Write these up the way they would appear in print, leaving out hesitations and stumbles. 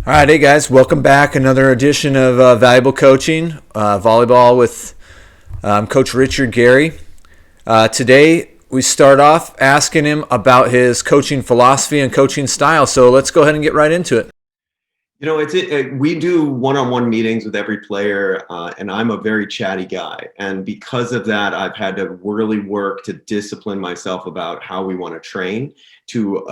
All right, hey guys, welcome back. Another edition of Valuable Coaching, Volleyball with Coach Richard Gary. Today, we start off asking him about his coaching philosophy and coaching style. So let's go ahead and get right into it. We do one-on-one meetings with every player, and I'm a very chatty guy. And because of that, I've had to really work to discipline myself about how we want to train to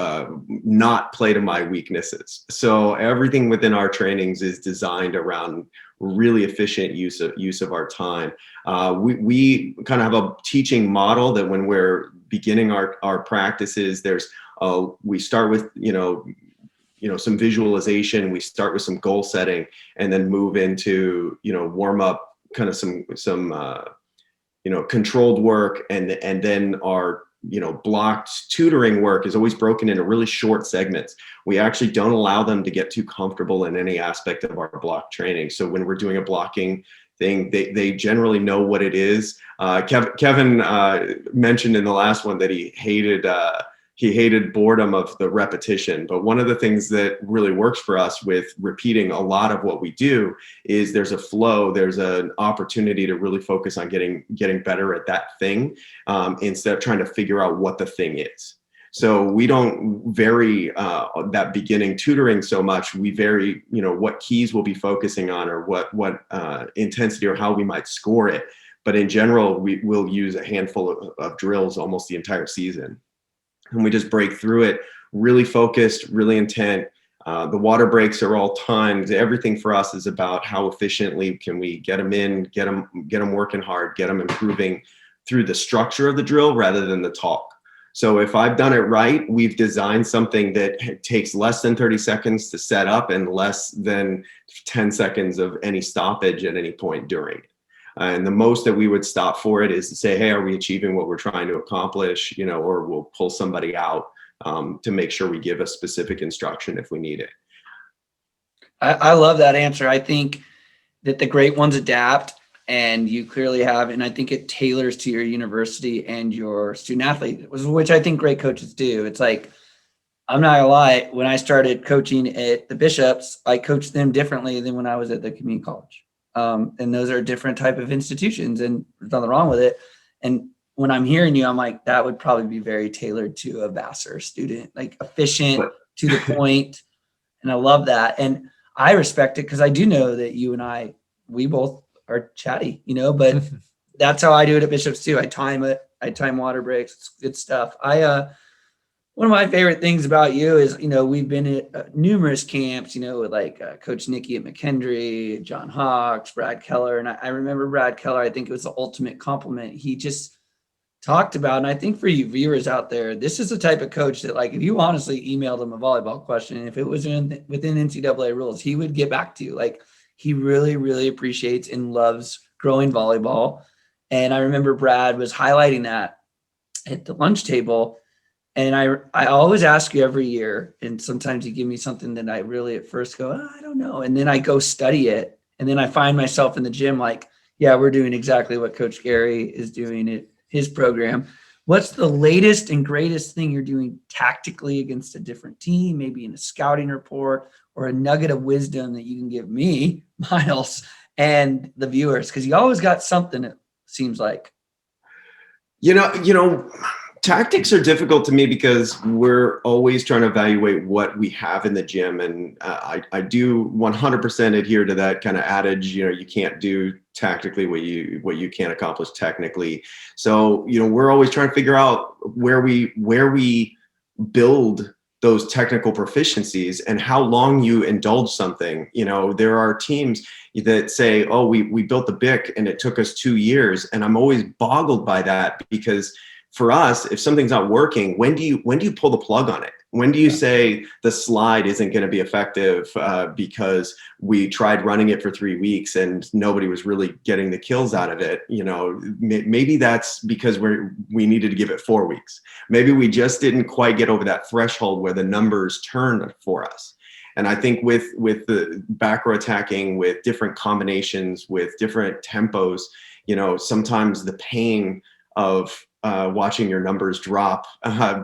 not play to my weaknesses. So everything within our trainings is designed around really efficient use of our time. We kind of have a teaching model that when we're beginning our practices, we start with some visualization. We start with some goal setting, and then move into warm up, kind of some controlled work, and then our blocked tutoring work is always broken into really short segments. We actually don't allow them to get too comfortable in any aspect of our block training. So when we're doing a blocking thing, they generally know what it is. Kevin mentioned in the last one that he hated boredom of the repetition. But one of the things that really works for us with repeating a lot of what we do is there's a flow, there's an opportunity to really focus on getting better at that thing, instead of trying to figure out what the thing is. So we don't vary that beginning tutoring so much. We vary, what keys we'll be focusing on, or what intensity, or how we might score it. But in general, we will use a handful of drills almost the entire season. And we just break through it, really focused, really intent. The water breaks are all timed. Everything for us is about how efficiently can we get them in, get them working hard, get them improving through the structure of the drill rather than the talk. So if I've done it right, we've designed something that takes less than 30 seconds to set up and less than 10 seconds of any stoppage at any point during it. And the most that we would stop for it is to say, hey, are we achieving what we're trying to accomplish? Or we'll pull somebody out to make sure we give a specific instruction if we need it. I love that answer. I think that the great ones adapt, and you clearly have, and I think it tailors to your university and your student athlete, which I think great coaches do. It's like, I'm not gonna lie, when I started coaching at the Bishops, I coached them differently than when I was at the community college. And those are different type of institutions, and there's nothing wrong with it. And when I'm hearing you, I'm like, that would probably be very tailored to a Vassar student, like efficient, to the point. And I love that. And I respect it because I do know that you and we both are chatty, but that's how I do it at Bishops too. I time it. I time water breaks. It's good stuff. One of my favorite things about you is, we've been at numerous camps, with like Coach Nikki at McKendree, John Hawks, Brad Keller. And I remember Brad Keller, I think it was the ultimate compliment he just talked about. And I think for you viewers out there, this is the type of coach that, like, if you honestly emailed him a volleyball question, if it was within NCAA rules, he would get back to you. Like, he really, really appreciates and loves growing volleyball. And I remember Brad was highlighting that at the lunch table. And I always ask you every year, and sometimes you give me something that I really at first go, I don't know. And then I go study it. And then I find myself in the gym like, yeah, we're doing exactly what Coach Gary is doing at his program. What's the latest and greatest thing you're doing tactically against a different team, maybe in a scouting report, or a nugget of wisdom that you can give me, Miles, and the viewers? Because you always got something, it seems like. Tactics are difficult to me because we're always trying to evaluate what we have in the gym. And I do 100% adhere to that kind of adage, you can't do tactically what you can't accomplish technically. So, we're always trying to figure out where we build those technical proficiencies and how long you indulge something. There are teams that say, oh, we built the BIC and it took us 2 years. And I'm always boggled by that, because for us, if something's not working, when do you pull the plug on it? When do you say the slide isn't going to be effective because we tried running it for 3 weeks and nobody was really getting the kills out of it? Maybe that's because we needed to give it 4 weeks. Maybe we just didn't quite get over that threshold where the numbers turned for us. And I think with the back row attacking, with different combinations, with different tempos, sometimes the pain of watching your numbers drop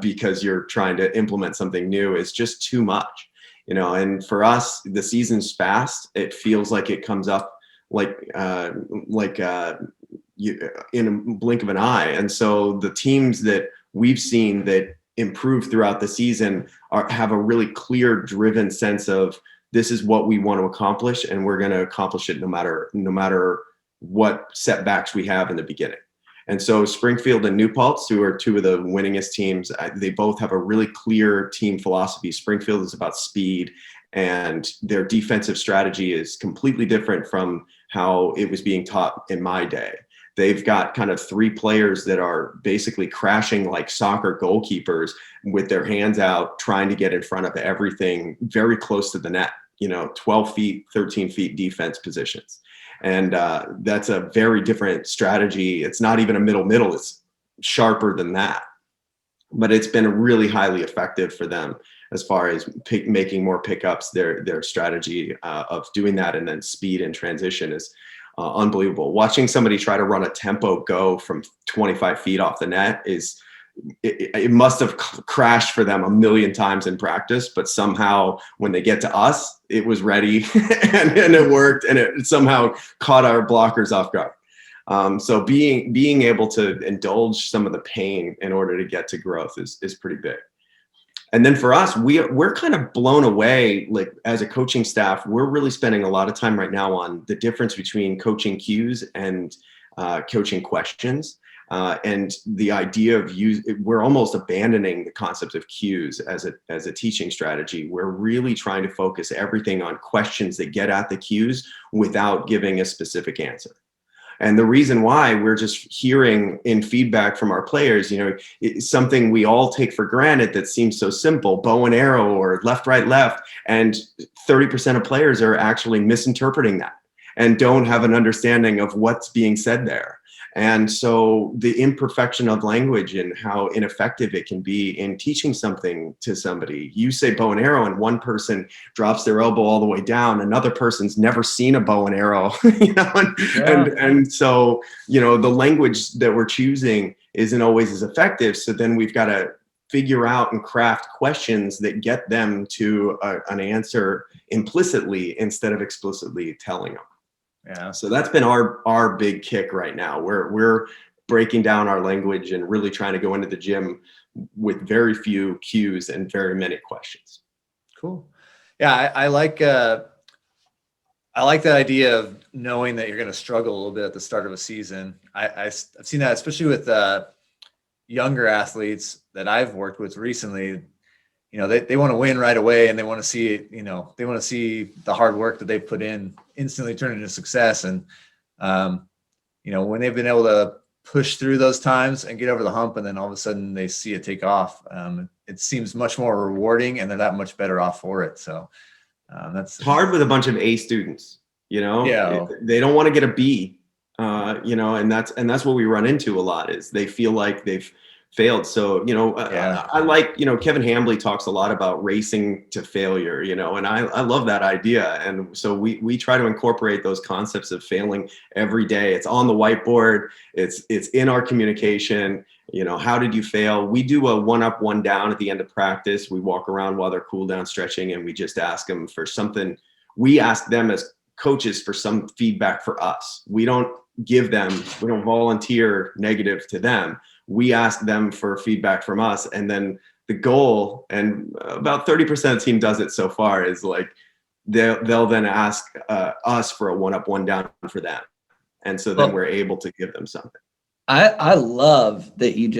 because you're trying to implement something new is just too much. and for us, the season's fast. It feels like it comes up like in a blink of an eye. And so the teams that we've seen that improve throughout the season have a really clear, driven sense of, this is what we want to accomplish, and we're going to accomplish it no matter what setbacks we have in the beginning. And so Springfield and New Paltz, who are two of the winningest teams, they both have a really clear team philosophy. Springfield is about speed, and their defensive strategy is completely different from how it was being taught in my day. They've got kind of 3 players that are basically crashing like soccer goalkeepers with their hands out, trying to get in front of everything very close to the net, 12 feet, 13 feet defense positions. And that's a very different strategy. It's not even a middle, it's sharper than that. But it's been really highly effective for them as far as making more pickups. Their strategy of doing that, and then speed and transition is unbelievable. Watching somebody try to run a tempo go from 25 feet off the net it must have crashed for them a million times in practice, but somehow when they get to us, it was ready and it worked, and it somehow caught our blockers off guard. So being able to indulge some of the pain in order to get to growth is pretty big. And then for us, we're kind of blown away, like as a coaching staff, we're really spending a lot of time right now on the difference between coaching cues and coaching questions. And the idea of we're almost abandoning the concept of cues as a teaching strategy. We're really trying to focus everything on questions that get at the cues without giving a specific answer. And the reason why, we're just hearing in feedback from our players, it's something we all take for granted that seems so simple, bow and arrow or left, right, left. And 30% of players are actually misinterpreting that and don't have an understanding of what's being said there. And so the imperfection of language and how ineffective it can be in teaching something to somebody. You say bow and arrow, and one person drops their elbow all the way down. Another person's never seen a bow and arrow, and so, the language that we're choosing isn't always as effective. So then we've got to figure out and craft questions that get them to an answer implicitly instead of explicitly telling them. Yeah. So that's been our big kick right now. We're breaking down our language and really trying to go into the gym with very few cues and very many questions. Cool. Yeah, I like that idea of knowing that you're going to struggle a little bit at the start of a season. I've seen that, especially with younger athletes that I've worked with recently. They want to win right away, and they want to see, they want to see the hard work that they put in instantly turn into success. And, when they've been able to push through those times and get over the hump, and then all of a sudden they see it take off, it seems much more rewarding, and they're that much better off for it. So that's hard with a bunch of A students, Yeah. They don't want to get a B, and that's what we run into a lot, is they feel like they've failed. So, I like, Kevin Hambley talks a lot about racing to failure, and I love that idea. And so we try to incorporate those concepts of failing every day. It's on the whiteboard. It's in our communication. How did you fail? We do a 1-up, 1-down at the end of practice. We walk around while they're cool down stretching, and we just ask them for something. We ask them as coaches for some feedback for us. We don't volunteer negative to them. We ask them for feedback from us, and then the goal, and about 30% of the team does it so far, is like they'll then ask us for a 1-up, 1-down for them, and so then we're able to give them something. I love that you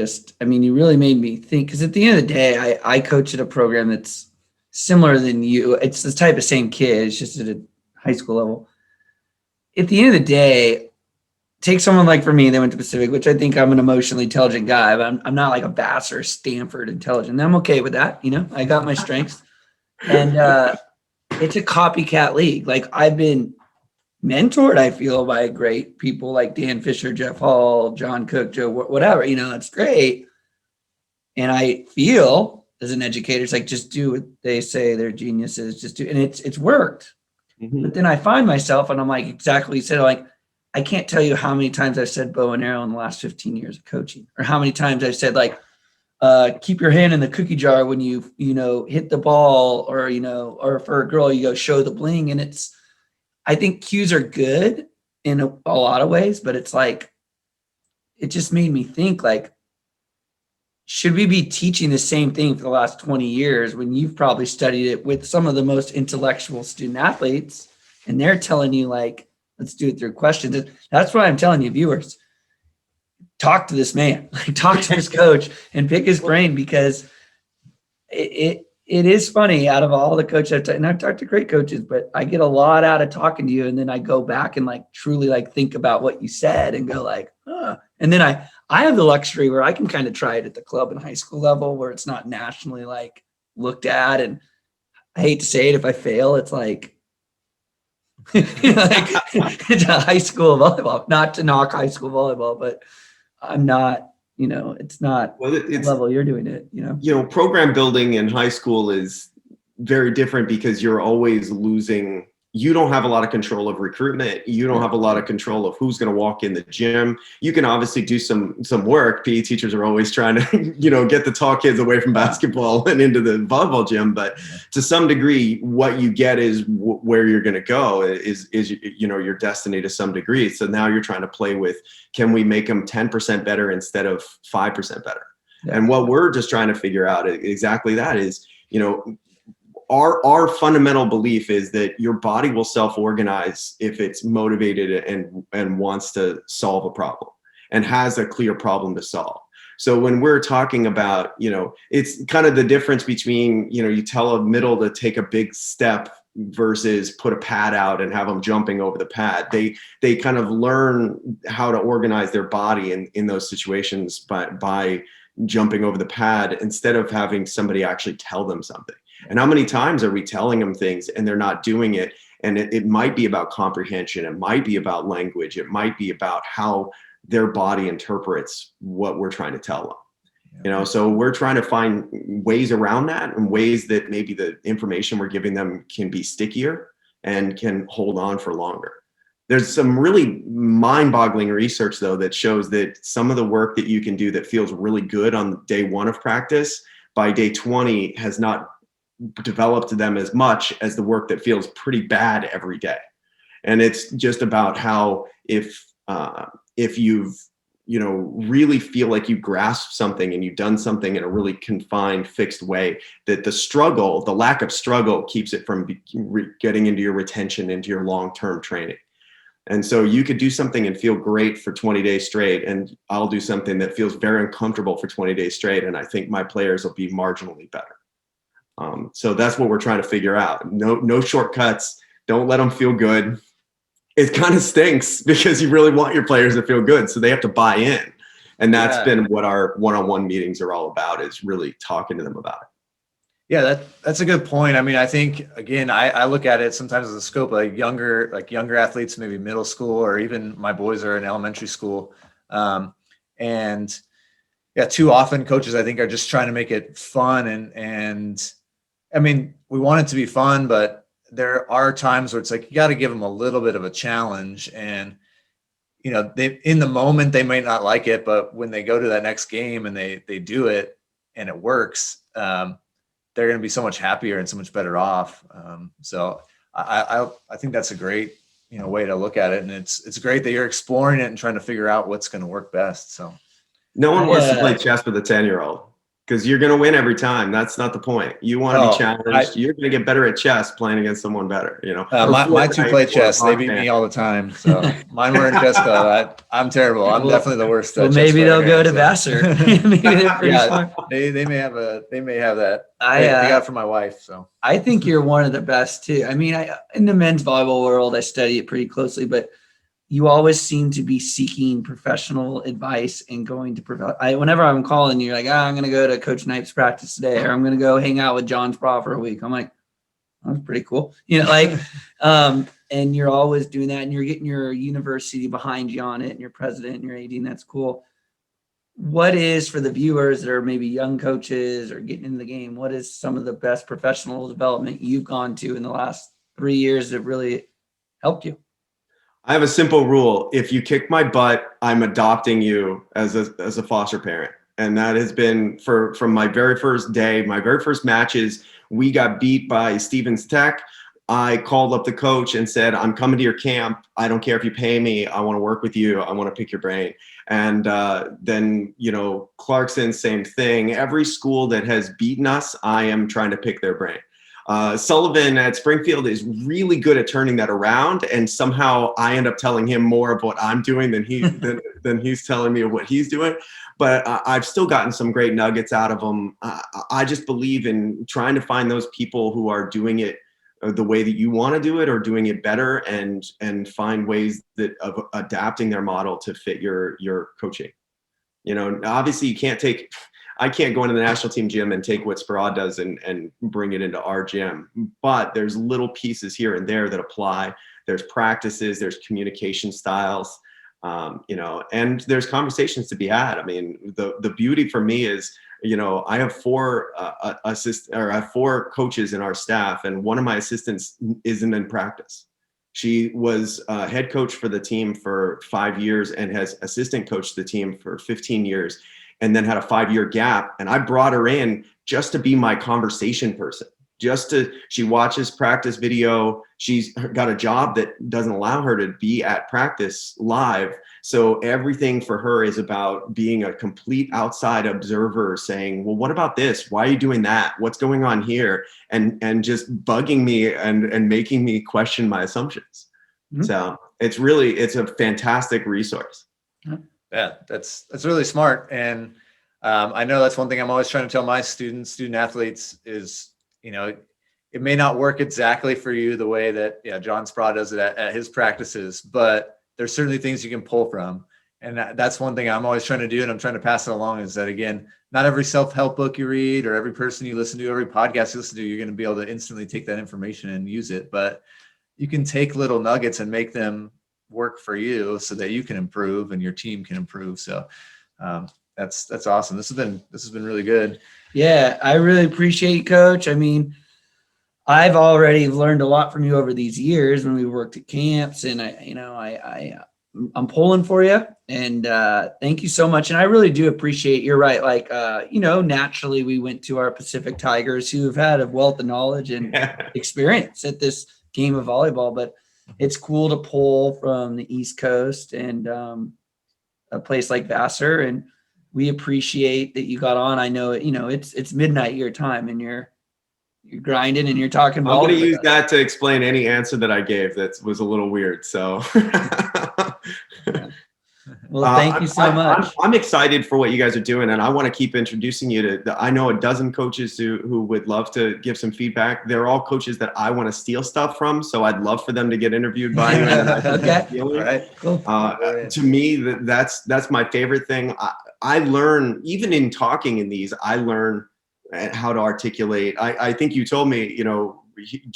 really made me think, because at the end of the day, I coach at a program that's similar than you. It's the type of same kids, just at a high school level. At the end of the day, take someone like, for me, they went to Pacific, which I think I'm an emotionally intelligent guy, but I'm not like a Vassar or Stanford intelligent. I'm okay with that. I got my strengths. And it's a copycat league. Like, I've been mentored, I feel, by great people like Dan Fisher, Jeff Hall, John Cook, Joe, whatever, it's great. And I feel as an educator, it's like, just do what they say, they're geniuses, just do. And it's worked. Mm-hmm. But then I find myself, and I'm like, exactly what you said, like, I can't tell you how many times I've said bow and arrow in the last 15 years of coaching, or how many times I've said, like, keep your hand in the cookie jar when you hit the ball, or, or for a girl, you go show the bling. And I think cues are good in a lot of ways, but it's like, it just made me think, like, should we be teaching the same thing for the last 20 years when you've probably studied it with some of the most intellectual student athletes, and they're telling you, like, let's do it through questions? That's why I'm telling you, viewers, talk to this man, like, talk to this coach and pick his brain, because it is funny. Out of all the coaches and I've talked to great coaches, but I get a lot out of talking to you. And then I go back and, like, truly, like, think about what you said and go, like, and then I have the luxury where I can kind of try it at the club and high school level, where it's not nationally, like, looked at. And I hate to say it, if I fail, it's like, like, it's a high school volleyball, not to knock high school volleyball, but I'm not, it's not the level you're doing it, program building in high school is very different, because you're always losing. You don't have a lot of control of recruitment. You don't have a lot of control of who's going to walk in the gym. You can obviously do some work. PE teachers are always trying to, get the tall kids away from basketball and into the volleyball gym. But to some degree, what you get is where you're going to go is your destiny to some degree. So now you're trying to play with, can we make them 10% better instead of 5% better? Yeah. And what we're just trying to figure out exactly that is, our fundamental belief is that your body will self-organize if it's motivated and wants to solve a problem and has a clear problem to solve. So when we're talking about, it's kind of the difference between, you tell a middle to take a big step versus put a pad out and have them jumping over the pad. They kind of learn how to organize their body in those situations by jumping over the pad, instead of having somebody actually tell them something. And how many times are we telling them things and they're not doing it? And it might be about comprehension. It might be about language. It might be about how their body interprets what we're trying to tell them. So we're trying to find ways around that, and ways that maybe the information we're giving them can be stickier and can hold on for longer. There's some really mind-boggling research, though, that shows that some of the work that you can do that feels really good on day 1 of practice, by day 20 has not developed them as much as the work that feels pretty bad every day. And it's just about how if you've really feel like you grasp something and you've done something in a really confined, fixed way, that the lack of struggle keeps it from getting into your retention, into your long-term training. And so you could do something and feel great for 20 days straight, and I'll do something that feels very uncomfortable for 20 days straight, and I think my players will be marginally better. So that's what we're trying to figure out. No shortcuts. Don't let them feel good. It kind of stinks, because you really want your players to feel good, so they have to buy in. And that's been what our one-on-one meetings are all about, is really talking to them about it. Yeah, that's a good point. I mean, I think, again, I look at it sometimes as a scope of younger athletes, maybe middle school, or even my boys are in elementary school. And yeah, too often coaches, I think, are just trying to make it fun. And I mean, we want it to be fun, but there are times where it's like, you got to give them a little bit of a challenge. And, in the moment, they might not like it, but when they go to that next game and they do it and it works, they're going to be so much happier and so much better off. So I think that's a great, way to look at it. And it's great that you're exploring it and trying to figure out what's going to work best. So no one wants to play chess with a 10-year-old, because you're going to win every time. That's not the point. You want to be challenged. You're going to get better at chess playing against someone better. My two play chess. They beat me all the time. So mine were in chess club. I'm terrible. I'm definitely the worst. Well, maybe they'll go to Vassar. Maybe they may have that. They got it from my wife. So I think you're one of the best too. I mean, in the men's volleyball world, I study it pretty closely, but you always seem to be seeking professional advice and going to whenever I'm calling you, you're like, I'm going to go to Coach Knight's practice today, or I'm going to go hang out with John Sproul for a week. I'm like, that's pretty cool. And you're always doing that, and you're getting your university behind you on it, and your president and your AD, and that's cool. What is, for the viewers that are maybe young coaches or getting into the game, what is some of the best professional development you've gone to in the last 3 years that really helped you? I have a simple rule. If you kick my butt, I'm adopting you as a foster parent. And that has been from my very first day, my very first matches. We got beat by Stevens Tech. I called up the coach and said, I'm coming to your camp. I don't care if you pay me. I want to work with you. I want to pick your brain. And then, Clarkson, same thing. Every school that has beaten us, I am trying to pick their brain. Sullivan at Springfield is really good at turning that around. And somehow I end up telling him more of what I'm doing than he's telling me of what he's doing. But I've still gotten some great nuggets out of him. I just believe in trying to find those people who are doing it the way that you want to do it or doing it better, and find ways of adapting their model to fit your coaching. Obviously I can't go into the national team gym and take what Sparad does and bring it into our gym, but there's little pieces here and there that apply. There's practices, there's communication styles, and there's conversations to be had. I mean, the beauty for me is, I have four I have four coaches in our staff, and one of my assistants isn't in practice. She was head coach for the team for 5 years and has assistant coached the team for 15 years, and then had a 5-year gap. And I brought her in just to be my conversation person. She watches practice video. She's got a job that doesn't allow her to be at practice live. So everything for her is about being a complete outside observer, saying, well, what about this? Why are you doing that? What's going on here? And just bugging me and making me question my assumptions. Mm-hmm. So it's a fantastic resource. Yeah, that's really smart. And I know that's one thing I'm always trying to tell my student athletes is, it may not work exactly for you the way that John Sprout does it at his practices, but there's certainly things you can pull from. And that's one thing I'm always trying to do, and I'm trying to pass it along, is that, again, not every self-help book you read or every person you listen to, every podcast you listen to, you're going to be able to instantly take that information and use it. But you can take little nuggets and make them work for you so that you can improve and your team can improve. So that's awesome. This has been really good. Yeah, I really appreciate you, Coach. I mean, I've already learned a lot from you over these years when we worked at camps, and I'm pulling for you, and thank you so much. And I really do appreciate, you're right. Like, naturally we went to our Pacific Tigers, who have had a wealth of knowledge and experience at this game of volleyball, but it's cool to pull from the East Coast and a place like Vassar. And we appreciate that you got on. I know, it's midnight your time, and you're grinding and you're talking. I'm going to use that to explain any answer that I gave that was a little weird. So, well, thank you so much. I'm excited for what you guys are doing, and I want to keep introducing you to. I know a dozen coaches who would love to give some feedback. They're all coaches that I want to steal stuff from, so I'd love for them to get interviewed by you. Okay. All right. Cool. To me, that's my favorite thing. I learn, even in talking in these, I learn how to articulate. I think you told me, do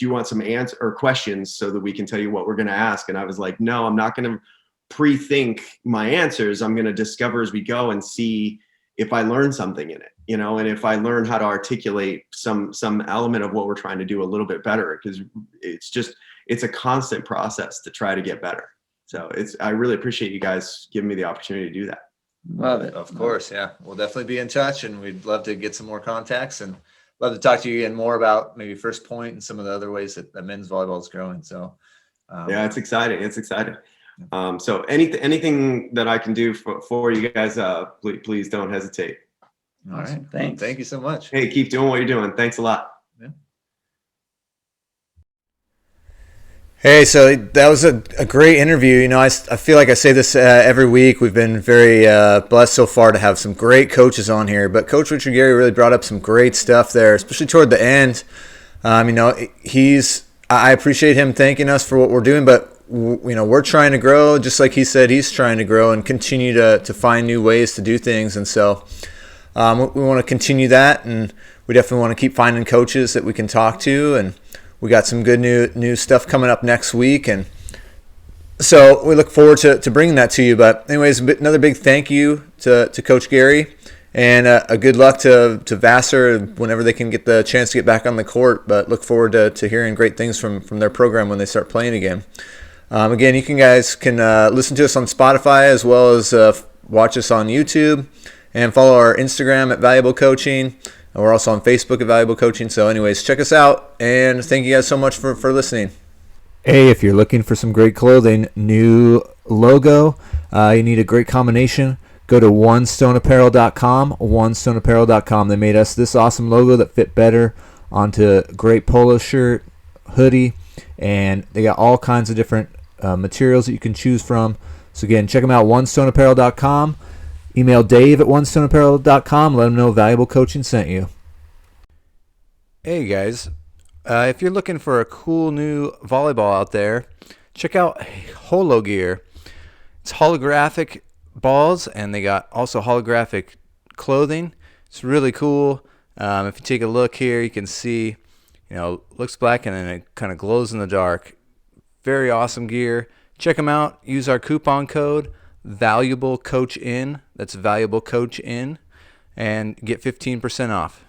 you want some answers or questions so that we can tell you what we're going to ask? And I was like, no, I'm not going to pre-think my answers. I'm going to discover as we go and see if I learn something in it, and if I learn how to articulate some element of what we're trying to do a little bit better, because it's a constant process to try to get better. So I really appreciate you guys giving me the opportunity to do that. Love it. Of course. Yeah. We'll definitely be in touch, and we'd love to get some more contacts and love to talk to you again more about maybe First Point and some of the other ways that men's volleyball is growing. So, yeah, it's exciting. It's exciting. So anything that I can do for you guys, please don't hesitate. All right. Thanks. Thank you so much. Hey, keep doing what you're doing. Thanks a lot. Hey, so that was a great interview. I feel like I say this every week. We've been very blessed so far to have some great coaches on here. But Coach Richard Gary really brought up some great stuff there, especially toward the end. I appreciate him thanking us for what we're doing, but we're trying to grow, just like he said he's trying to grow and continue to find new ways to do things. And so we want to continue that, and we definitely want to keep finding coaches that we can talk to, and we got some good new stuff coming up next week, and so we look forward to bringing that to you. But anyways, another big thank you to Coach Gary, and a good luck to Vassar whenever they can get the chance to get back on the court. But look forward to hearing great things from their program when they start playing again. Again, you guys can listen to us on Spotify as well as watch us on YouTube. and follow our Instagram at Valuable Coaching. And we're also on Facebook at Valuable Coaching. So anyways, check us out, and thank you guys so much for listening. Hey, if you're looking for some great clothing, new logo, you need a great combination, go to onestoneapparel.com, onestoneapparel.com. They made us this awesome logo that fit better onto a great polo shirt, hoodie, and they got all kinds of different materials that you can choose from. So again, check them out, onestoneapparel.com. Email Dave at onestoneapparel.com. Let him know Valuable Coaching sent you. Hey guys, if you're looking for a cool new volleyball out there, check out Holo Gear. It's holographic balls, and they got also holographic clothing. It's really cool. If you take a look here, you can see, looks black and then it kind of glows in the dark. Very awesome gear. Check them out. Use our coupon code ValuableCoachIn. That's ValuableCoachIn, and get 15% off.